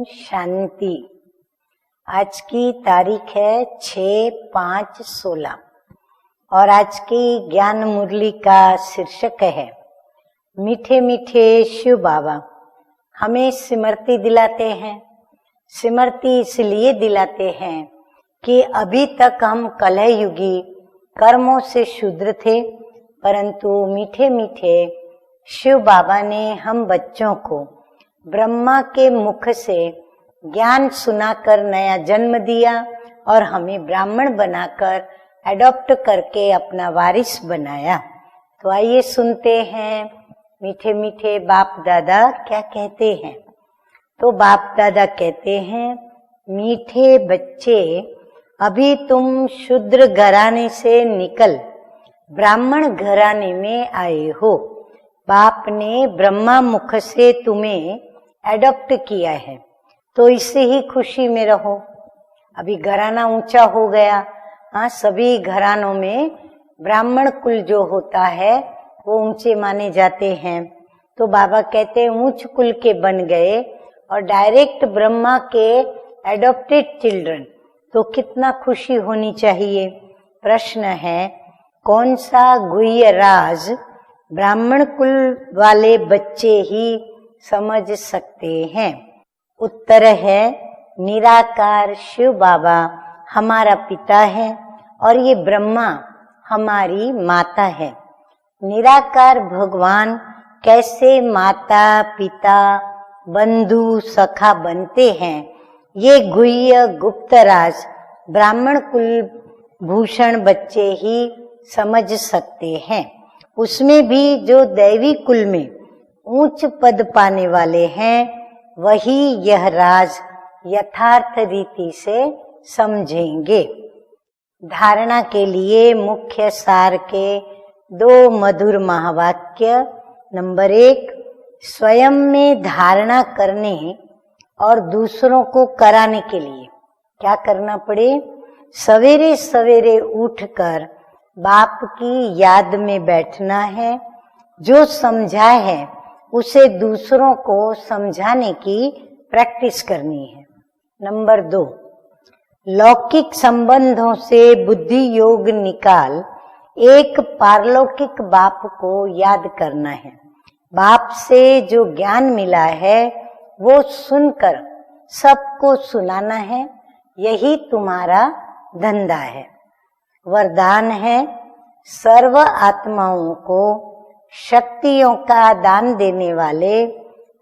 शांति। आज की तारीख है 6/5/16 और आज की ज्ञान मुरली का शीर्षक है मीठे मीठे शिव बाबा हमें स्मृति दिलाते हैं। स्मृति इसलिए दिलाते हैं कि अभी तक हम कलयुगी कर्मों से शूद्र थे, परंतु मीठे मीठे शिव बाबा ने हम बच्चों को ब्रह्मा के मुख से ज्ञान सुनाकर नया जन्म दिया और हमें ब्राह्मण बनाकर एडॉप्ट करके अपना वारिस बनाया। तो आइए सुनते हैं मीठे मीठे बाप दादा क्या कहते हैं। तो बाप दादा कहते हैं, मीठे बच्चे अभी तुम शूद्र घराने से निकल ब्राह्मण घराने में आए हो। बाप ने ब्रह्मा मुख से तुम्हें एडॉप्ट किया है, तो इससे ही खुशी में रहो। अभी घराना ऊंचा हो गया। हाँ, सभी घरानों में ब्राह्मण कुल जो होता है वो ऊंचे माने जाते हैं। तो बाबा कहते हैं ऊंच कुल के बन गए और डायरेक्ट ब्रह्मा के एडॉप्टेड चिल्ड्रन, तो कितना खुशी होनी चाहिए। प्रश्न है, कौन सा गुह्य राज ब्राह्मण कुल वाले बच्चे ही समझ सकते हैं? उत्तर है, निराकार शिव बाबा हमारा पिता है और ये ब्रह्मा हमारी माता है। निराकार भगवान कैसे माता पिता बंधु सखा बनते हैं, ये गुह्य गुप्त राज ब्राह्मण कुल भूषण बच्चे ही समझ सकते हैं। उसमें भी जो दैवी कुल में उच्च पद पाने वाले हैं वही यह राज यथार्थ रीति से समझेंगे। धारणा के लिए मुख्य सार के 2 मधुर महावाक्य। नंबर 1, स्वयं में धारणा करने और दूसरों को कराने के लिए क्या करना पड़े? सवेरे सवेरे उठकर बाप की याद में बैठना है। जो समझा है उसे दूसरों को समझाने की प्रैक्टिस करनी है। नंबर 2, लौकिक संबंधों से बुद्धि योग निकाल एक पारलौकिक बाप को याद करना है। बाप से जो ज्ञान मिला है वो सुनकर सबको सुनाना है, यही तुम्हारा धंधा है। वरदान है, सर्व आत्माओं को शक्तियों का दान देने वाले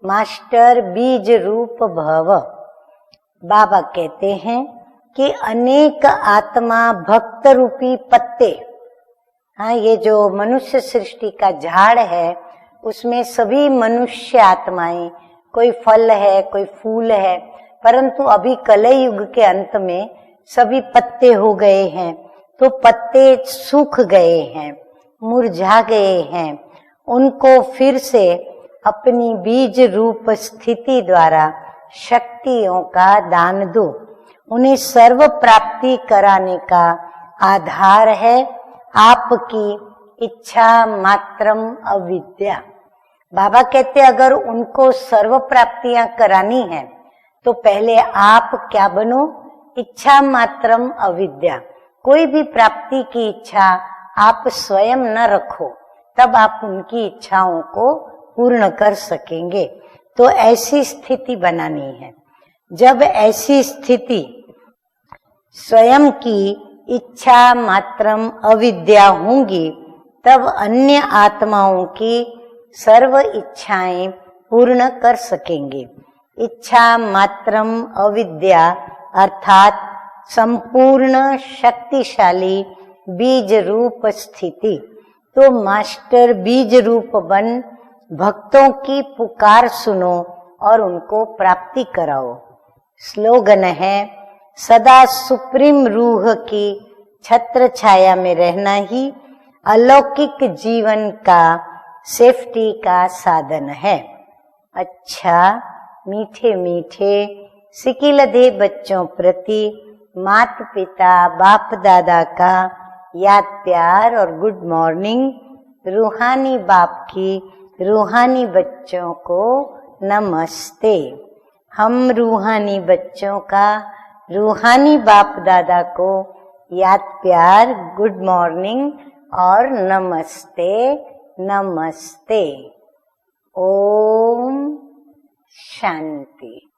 मास्टर बीज रूप भव। बाबा कहते हैं कि अनेक आत्मा भक्त रूपी पत्ते, हाँ, ये जो मनुष्य सृष्टि का झाड़ है उसमें सभी मनुष्य आत्माएं, कोई फल है कोई फूल है, परंतु अभी कलयुग के अंत में सभी पत्ते हो गए हैं। तो पत्ते सूख गए हैं, मुरझा गए हैं, उनको फिर से अपनी बीज रूप स्थिति द्वारा शक्तियों का दान दो। उन्हें सर्व प्राप्ति कराने का आधार है आपकी इच्छा मात्रम अविद्या। बाबा कहते अगर उनको सर्व प्राप्तियां करानी है तो पहले आप क्या बनो? इच्छा मात्रम अविद्या। कोई भी प्राप्ति की इच्छा आप स्वयं न रखो, तब आप उनकी इच्छाओं को पूर्ण कर सकेंगे। तो ऐसी स्थिति बनानी है। जब ऐसी स्थिति स्वयं की इच्छा मात्रम अविद्या होंगी, तब अन्य आत्माओं की सर्व इच्छाएं पूर्ण कर सकेंगे। इच्छा मात्रम अविद्या अर्थात संपूर्ण शक्तिशाली बीज रूप स्थिति। तो मास्टर बीज रूप बन भक्तों की पुकार सुनो और उनको प्राप्ति कराओ। स्लोगन है, सदा सुप्रीम रूह की छत्र छाया में रहना ही अलौकिक जीवन का सेफ्टी का साधन है। अच्छा, मीठे मीठे सिकिलधे बच्चों प्रति माता पिता बाप दादा का याद प्यार और गुड मॉर्निंग। रूहानी बाप की रूहानी बच्चों को नमस्ते। हम रूहानी बच्चों का रूहानी बाप दादा को याद प्यार, गुड मॉर्निंग और नमस्ते नमस्ते। ओम शांति।